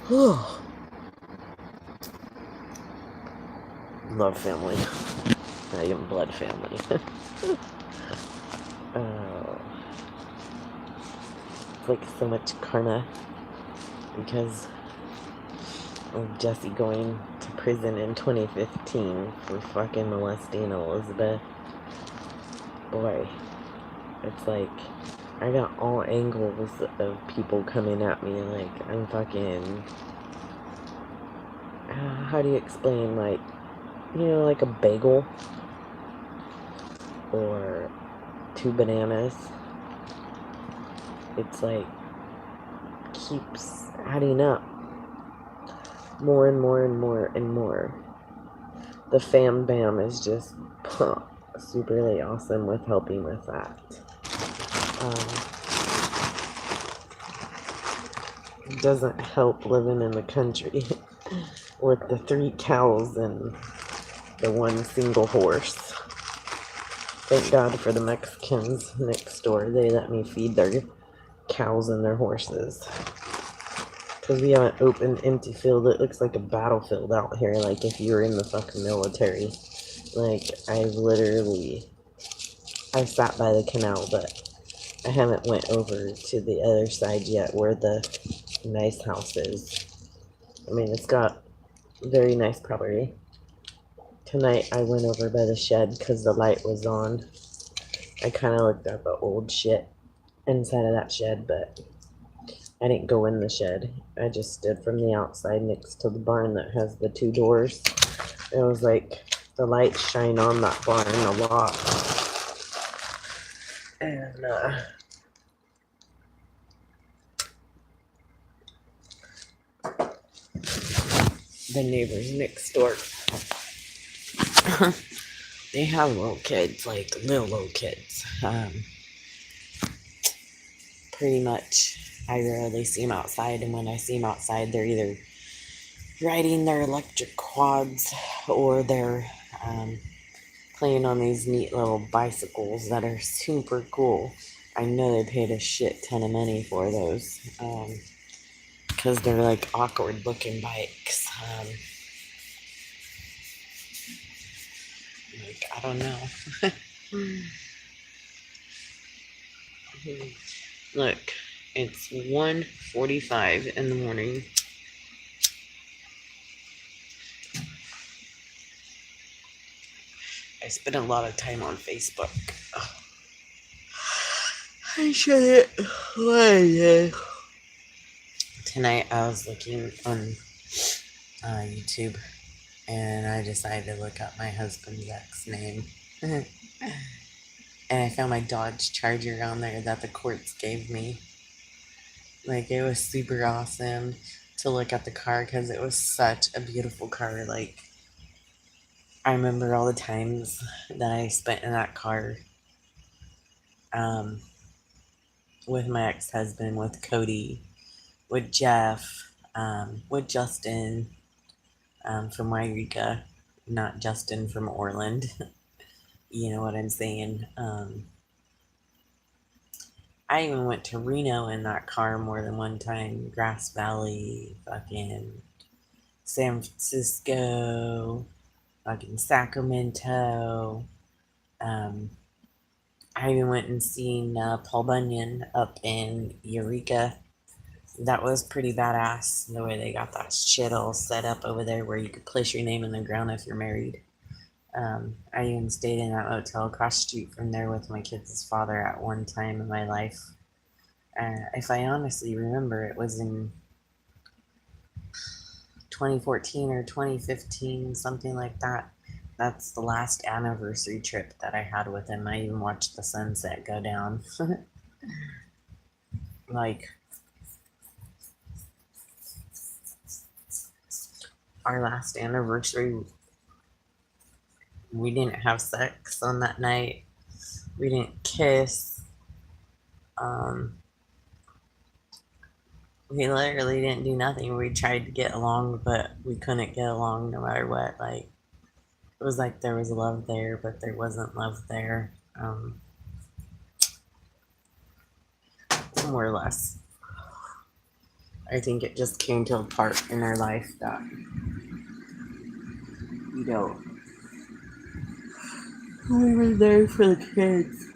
Love family. Not even blood family. It's like so much karma because of Jesse going to prison in 2015 for fucking molesting Elizabeth. Boy, it's like I got all angles of people coming at me like I'm fucking. How do you explain, like, like a bagel or 2 bananas? It's like keeps adding up more and more and more and more. The fam bam is just superly awesome with helping with that. It doesn't help living in the country with the 3 cows and the 1 single horse. Thank God for the Mexicans next door. They let me feed their cows and their horses. Because we have an open, empty field. It looks like a battlefield out here, like if you were in the fucking military. Like, I sat by the canal, but I haven't went over to the other side yet where the nice house is. I mean, it's got very nice property. Tonight, I went over by the shed because the light was on. I kind of looked at the old shit inside of that shed, but I didn't go in the shed. I just stood from the outside next to the barn that has the 2 doors. It was like the lights shine on that barn a lot. And, the neighbors next door, they have little kids, like little kids. Pretty much, I rarely see them outside, and when I see them outside, they're either riding their electric quads or they're playing on these neat little bicycles that are super cool. I know they paid a shit ton of money for those because they're like awkward looking bikes. Like, I don't know. Look, it's 1:45 in the morning. I spent a lot of time on Facebook. I shouldn't. Tonight I was looking on YouTube, and I decided to look up my husband's ex name. And I found my Dodge Charger on there that the courts gave me. Like, it was super awesome to look at the car because it was such a beautiful car. Like, I remember all the times that I spent in that car with my ex-husband, with Cody, with Jeff, with Justin from Wairika, not Justin from Orland. You know what I'm saying? I even went to Reno in that car more than one time. Grass Valley, fucking San Francisco, fucking Sacramento. I even went and seen Paul Bunyan up in Eureka. That was pretty badass, the way they got that shit all set up over there where you could place your name in the ground if you're married. I even stayed in that motel across the street from there with my kids' father at one time in my life. If I honestly remember, it was in 2014 or 2015, something like that. That's the last anniversary trip that I had with him. I even watched the sunset go down. Like, our last anniversary, we didn't have sex on that night. We didn't kiss. We literally didn't do nothing. We tried to get along, but we couldn't get along no matter what. Like, it was like there was love there, but there wasn't love there. More or less. I think it just came to a part in our life that, we were there for the kids,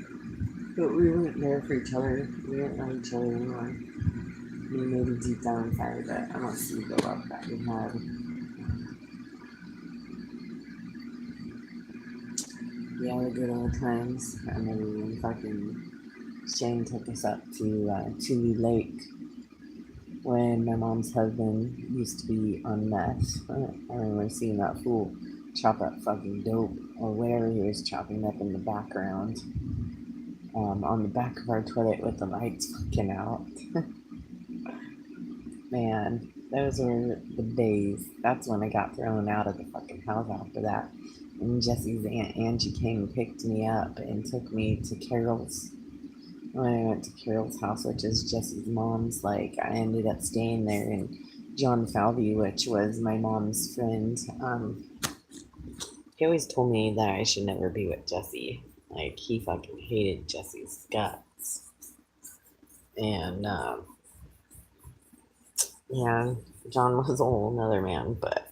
but we weren't there for each other. We didn't know each other anymore. I mean, maybe deep down inside, but I don't see the love that we had. Yeah, the good old times. I remember when fucking Shane took us up to Tule Lake when my mom's husband used to be on meth. I remember seeing that fool chop up fucking dope or whatever he was chopping up in the background, on the back of our toilet with the lights fucking out. Man, those were the days. That's when I got thrown out of the fucking house after that. And Jesse's Aunt Angie came and picked me up and took me to Carol's. When I went to Carol's house, which is Jesse's mom's, like, I ended up staying there. And John Falvey, which was my mom's friend, he always told me that I should never be with Jesse. Like, he fucking hated Jesse's guts. And, yeah, John was a whole nother man, but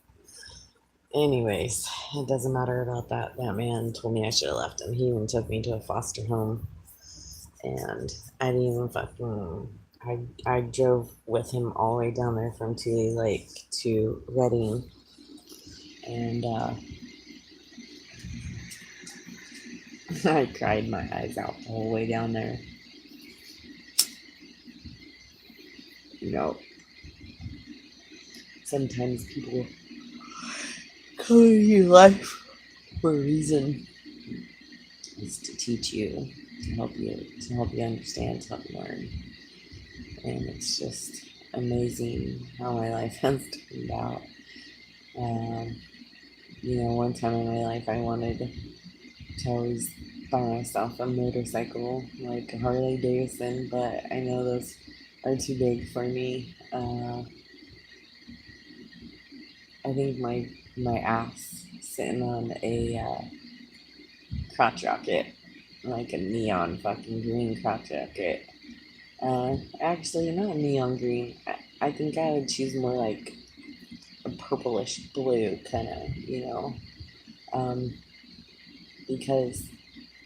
anyways, it doesn't matter about that. That man told me I should have left him. He even took me to a foster home, and I didn't even fucking. I drove with him all the way down there from Tule Lake to Redding, and I cried my eyes out the whole way down there. You know, sometimes people come into your life for a reason. Is to teach you, to help you understand, to help you learn. And it's just amazing how my life has turned out. One time in my life I wanted to always buy myself a motorcycle, like a Harley Davidson, but I know those are too big for me. I think my ass sitting on a crotch rocket, like a neon fucking green crotch rocket. Actually, not neon green. I think I would choose more like a purplish blue, kind of, because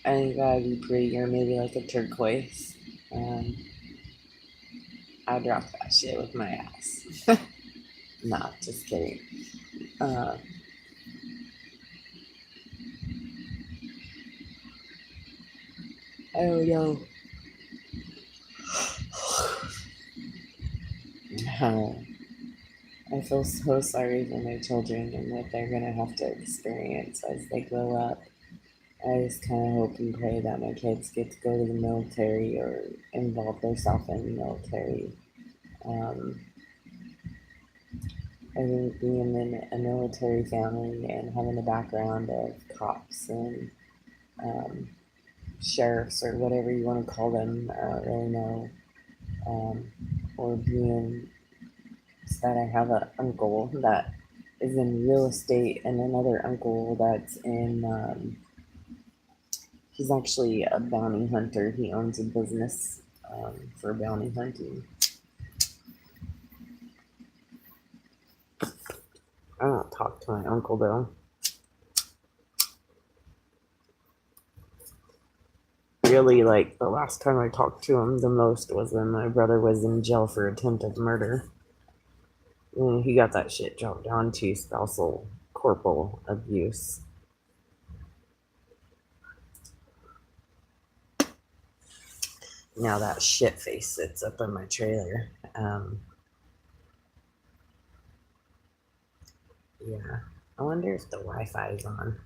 I think that would be pretty, or maybe like a turquoise. I'd rock that shit with my ass. Nah, just kidding. I don't know. I feel so sorry for my children and what they're gonna have to experience as they grow up. I just kind of hope and pray that my kids get to go to the military or involve themselves in the military. I think being in a military family and having a background of cops and sheriffs or whatever you want to call them, I don't really know, or being that I have an uncle that is in real estate and another uncle that's in, he's actually a bounty hunter. He owns a business for bounty hunting. I don't talk to my uncle though. Really, like, the last time I talked to him the most was when my brother was in jail for attempted murder. And he got that shit dropped down to spousal corporal abuse. Now that shit face sits up in my trailer. Yeah. I wonder if the Wi-Fi is on.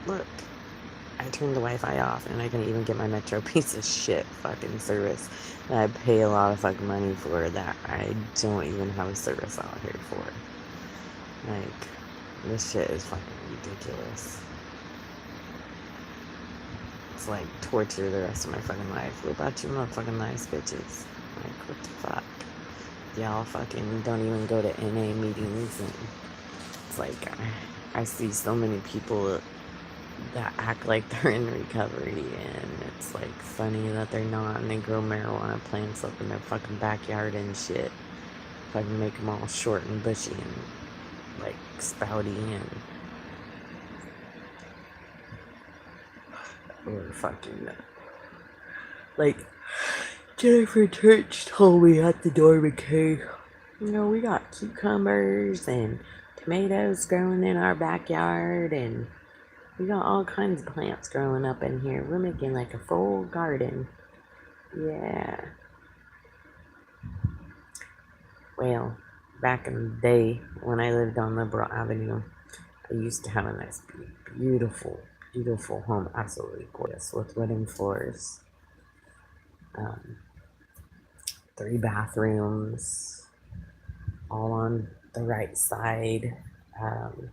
Look. I turned the Wi-Fi off and I can even get my Metro piece of shit fucking service that I pay a lot of fucking money for that I don't even have a service out here for. Like, this shit is fucking ridiculous. It's like torture the rest of my fucking life. What about you motherfucking nice bitches? Like, what the fuck? Y'all fucking don't even go to NA meetings, and it's like, I see so many people that act like they're in recovery, and it's like funny that they're not, and they grow marijuana plants up in their fucking backyard and shit. Fucking make them all short and bushy and like spouty and or fucking like Jennifer Church told me at the dormant cave. You know, we got cucumbers and tomatoes growing in our backyard, and we got all kinds of plants growing up in here. We're making like a full garden. Yeah. Well, back in the day when I lived on Liberal Avenue, I used to have a nice, beautiful, beautiful home. Absolutely gorgeous with wooden floors. Um, 3 bathrooms, all on the right side. Um,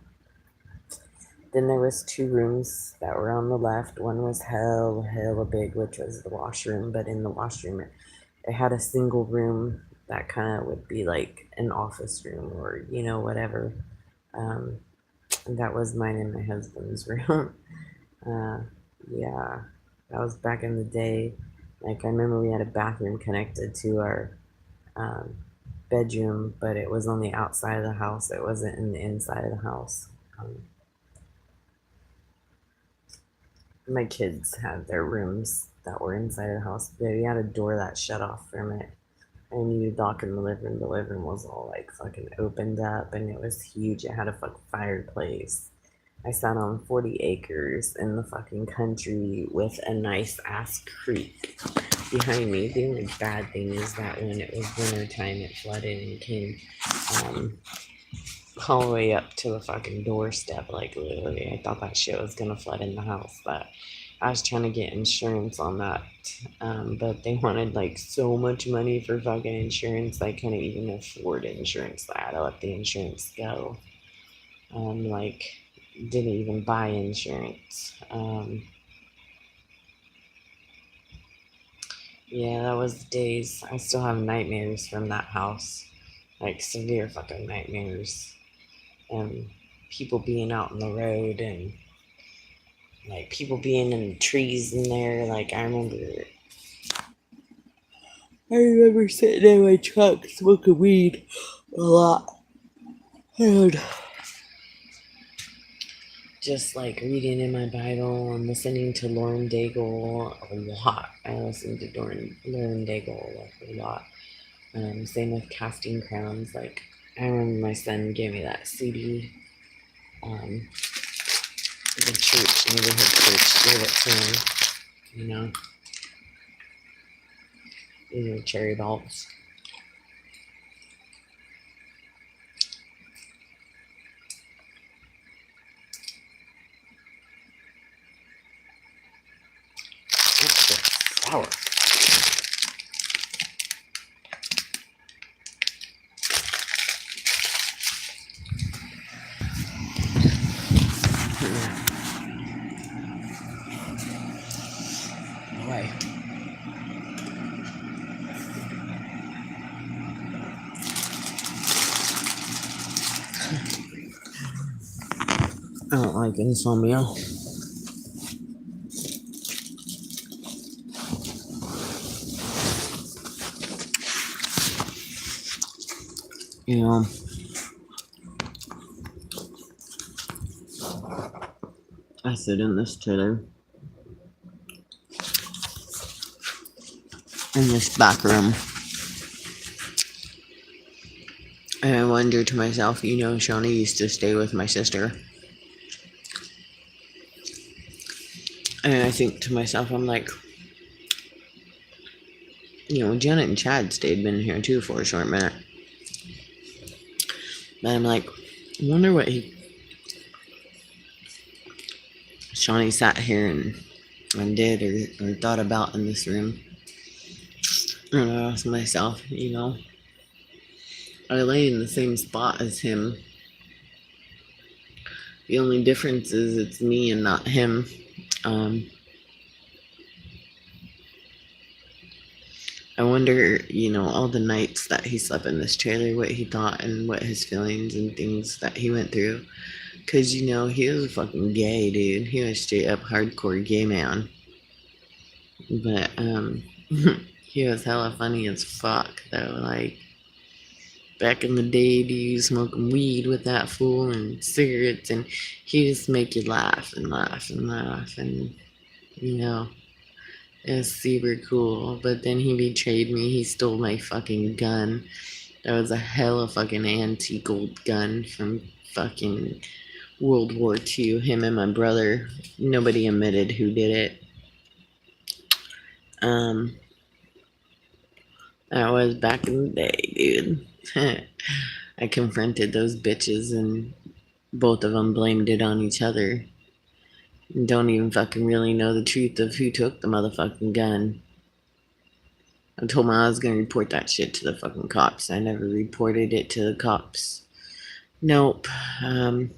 then there was 2 rooms that were on the left. One was hella big, which was the washroom. But in the washroom, it had a single room that kind of would be like an office room or, you know, whatever. Um, and that was mine and my husband's room. uh, yeah, that was back in the day. Like, I remember we had a bathroom connected to our um, bedroom, but it was on the outside of the house. It wasn't in the inside of the house. My kids had their rooms that were inside of the house. They had a door that shut off from it. And you walk in the living room. The living room was all like fucking opened up, and it was huge. It had a fucking fireplace. I sat on 40 acres in the fucking country with a nice ass creek behind me. The only bad thing is that when it was winter time, it flooded and came um, all the way up to the fucking doorstep. Like, literally, I thought that shit was gonna flood in the house, but I was trying to get insurance on that. But they wanted like so much money for fucking insurance. I couldn't even afford insurance. I had to let the insurance go. Like, didn't even buy insurance. Yeah, that was days. I still have nightmares from that house. Like, severe fucking nightmares. And people being out in the road, and like people being in the trees in there. Like, I remember sitting in my truck smoking weed a lot. And just like reading in my Bible and listening to Lauren Daigle a lot. I listened to Lauren Daigle like a lot. Same with Casting Crowns. Like, I remember my son gave me that CD. Um, the church, neighborhood church, gave it to him. You know, these are cherry bulbs. That's just sour. Boy. I don't like insomnia. You know, I sit in this trailer in this back room, and I wonder to myself, you know, Shawnee used to stay with my sister. And I think to myself, I'm like, you know, Janet and Chad stayed in here too for a short minute. But I'm like, I wonder what Shawnee sat here and did or thought about in this room. And I asked myself, you know, I lay in the same spot as him. The only difference is it's me and not him. I wonder, you know, all the nights that he slept in this trailer, what he thought and what his feelings and things that he went through. Cause he was a fucking gay dude. He was straight up hardcore gay man. But he was hella funny as fuck though. Like back in the day, dude, smoking weed with that fool and cigarettes, and he just make you laugh and laugh and laugh, and you know it was super cool. But then he betrayed me. He stole my fucking gun. That was a hella fucking antique old gun from fucking World War II. Him and my brother. Nobody admitted who did it. Um, that was back in the day, dude. I confronted those bitches, and both of them blamed it on each other. And don't even fucking really know the truth of who took the motherfucking gun. I told them I was gonna report that shit to the fucking cops. I never reported it to the cops. Nope. I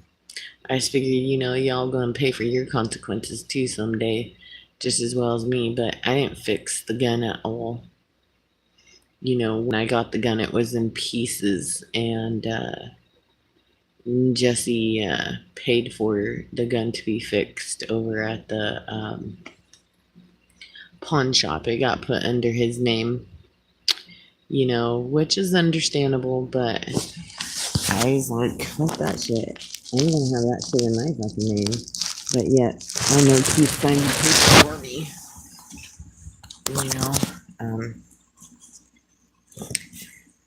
just figured, y'all gonna pay for your consequences too someday, just as well as me, but I didn't fix the gun at all. When I got the gun, it was in pieces, and Jesse paid for the gun to be fixed over at the pawn shop. It got put under his name, which is understandable, but I was like, fuck that shit. I'm gonna have that shit in my fucking name. But yet, I know Keith signed the paper for me.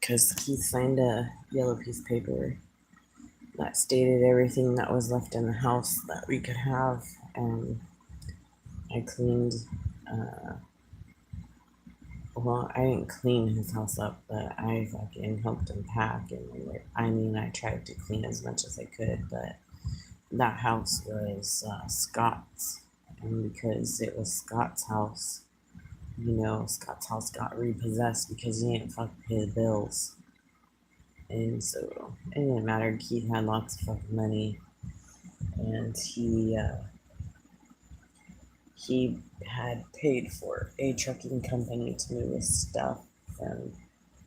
Because Keith signed a yellow piece of paper that stated everything that was left in the house that we could have. And I cleaned, well, I didn't clean his house up, but I fucking helped him pack. And I tried to clean as much as I could, but that house was Scott's. And because it was Scott's house, Scott's house got repossessed because he didn't fucking pay the bills. And so it didn't matter. Keith had lots of fucking money, and he had paid for a trucking company to move his stuff from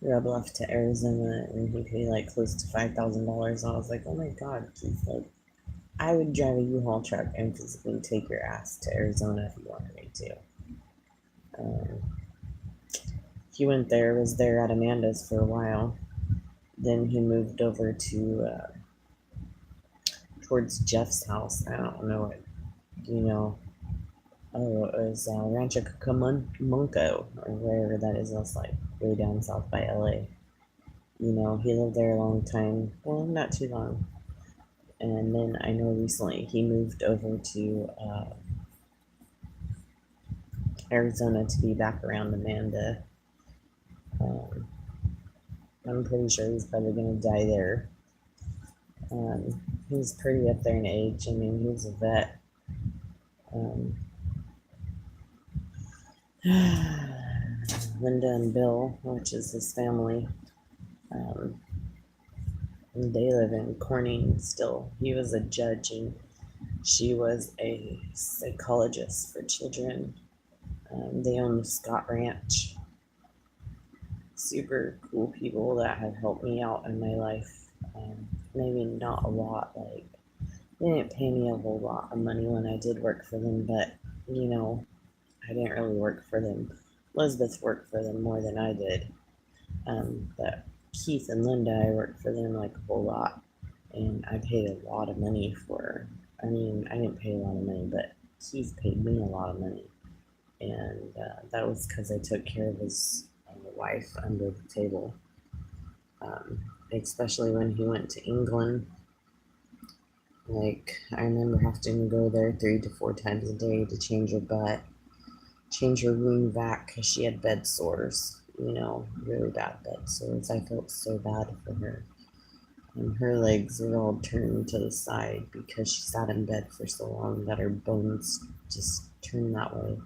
Red Bluff to Arizona, and he paid like close to $5,000. I was like, oh my god, Keith, like I would drive a U-Haul truck and physically take your ass to Arizona if you wanted me to. He was there at Amanda's for a while. Then he moved over to towards Jeff's house. I don't know what, oh, it was Rancho Cucamonga, or wherever that is. That's like way down south by LA. He lived there a long time. Well, not too long. And then I know recently he moved over to Arizona to be back around Amanda. I'm pretty sure he's probably going to die there. He's pretty up there in age. I mean, he's a vet. Linda and Bill, which is his family, they live in Corning still. He was a judge and she was a psychologist for children. They own the Scott Ranch. Super cool people that have helped me out in my life. Maybe not a lot, like they didn't pay me a whole lot of money when I did work for them, but I didn't really work for them. Elizabeth worked for them more than I did. But Keith and Linda, I worked for them like a whole lot, and I paid a lot of money for. I didn't pay a lot of money, but Keith paid me a lot of money, and that was because I took care of his wife under the table. Especially when he went to England. Like, I remember having to go there 3 to 4 times a day to change her butt, change her wound vac because she had bed sores, really bad bed sores. I felt so bad for her. And her legs were all turned to the side because she sat in bed for so long that her bones just turned that way.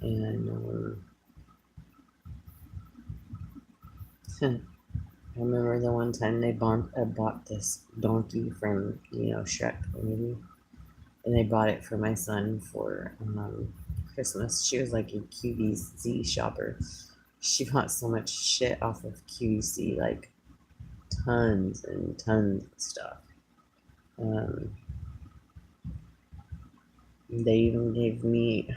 And I remember the one time they bought this donkey from, Shrek movie. And they bought it for my son for Christmas. She was like a QVC shopper. She bought so much shit off of QVC, like tons and tons of stuff. Um, they even gave me,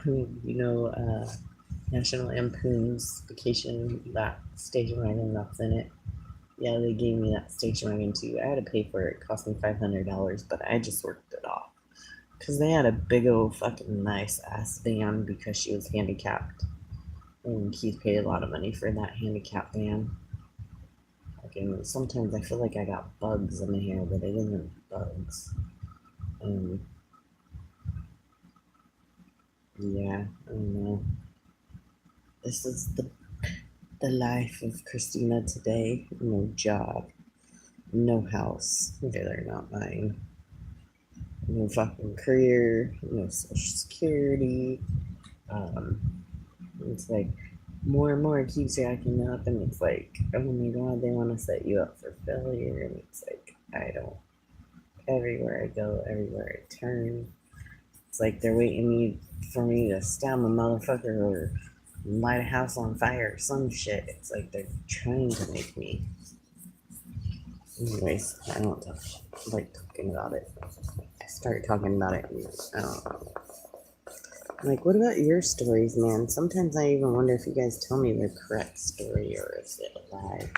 National Lampoon's Vacation, that station wagon that's in it. Yeah, they gave me that station wagon too. I had to pay for it. It cost me $500, but I just worked it off. Because they had a big old fucking nice ass van because she was handicapped. And Keith paid a lot of money for that handicap van. Fucking, sometimes I feel like I got bugs in my hair, but it isn't bugs. Yeah, I don't know. This is the life of Christina today. No job, no house. They're not mine. No fucking career, no social security. Um, it's like more and more it keeps jacking up, and it's like, oh my god, they want to set you up for failure, and it's like, I don't. Everywhere I go, everywhere I turn, it's like they're waiting for me to stab a motherfucker or light a house on fire or some shit. It's like they're trying to make me. Anyways, I don't like talking about it. I start talking about it, and I don't know. Like, what about your stories, man? Sometimes I even wonder if you guys tell me the correct story or if it's a lie.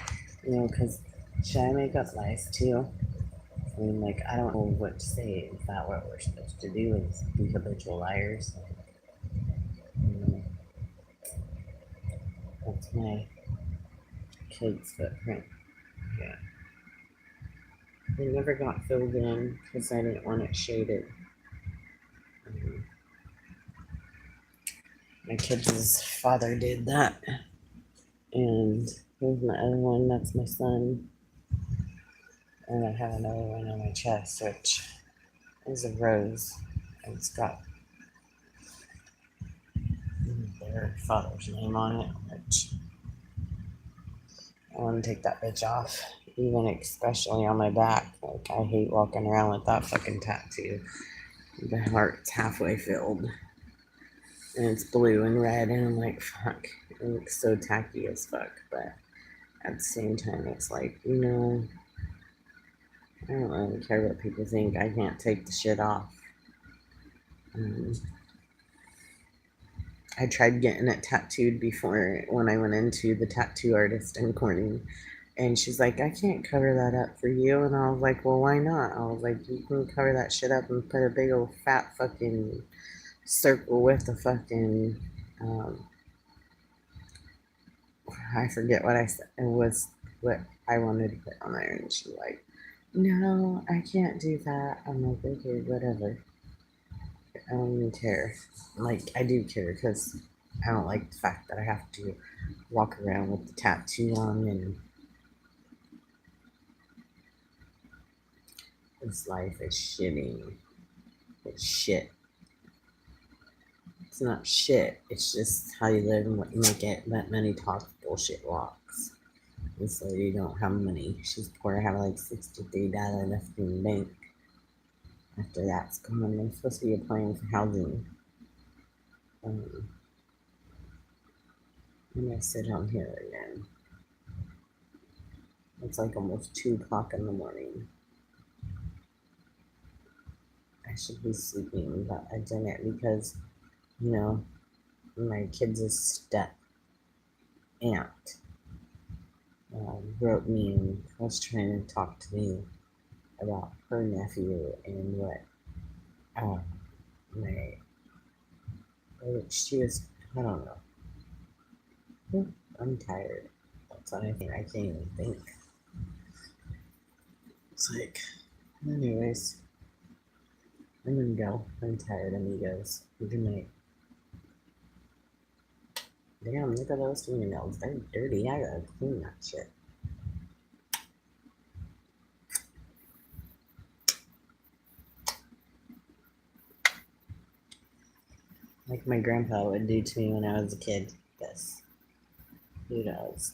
Because should I make up lies too? I mean, like, I don't know what to say. Is that what we're supposed to do? Is be habitual liars? That's my kid's footprint. Yeah. It never got filled in because I didn't want it shaded. Um, my kid's father did that. And here's my other one. That's my son. And I have another one on my chest, which is a rose. And it's got their father's name on it, which I want to take that bitch off. Even especially on my back. Like, I hate walking around with that fucking tattoo. The heart's halfway filled. And it's blue and red, and I'm like, fuck. It looks so tacky as fuck, but at the same time, it's like, I don't really care what people think. I can't take the shit off. I tried getting it tattooed before when I went into the tattoo artist in Corning. And she's like, I can't cover that up for you. And I was like, well, why not? I was like, you can cover that shit up and put a big old fat fucking circle with the fucking, I forget what I said. It was what I wanted to put on there. And she's like, no, I can't do that. I'm like, okay, whatever. I don't even care. Like, I do care because I don't like the fact that I have to walk around with the tattoo on, and this life is shitty. It's shit. It's not shit. It's just how you live and what you make it. That money talks, bullshit walks. This lady don't have money. She's poor. I have like $63 left in the bank. After that's gone, I'm supposed to be applying for housing. I'm gonna sit on here again. It's like almost 2 o'clock in the morning. I should be sleeping, but I didn't because, my kid's step aunt wrote me and was trying to talk to me about her nephew and what my she was, I don't know. I'm tired. That's the only thing I can't even think. It's like, anyways, I'm gonna go. I'm tired, amigos. Good night. Damn, look at those fingernails. They're dirty. I gotta clean that shit. Like my grandpa would do to me when I was a kid. Yes. Who does?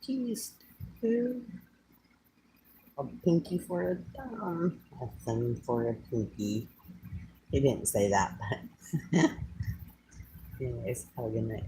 Keys. A pinky for a thumb. A thumb for a pinky. He didn't say that, but anyways, have a good night.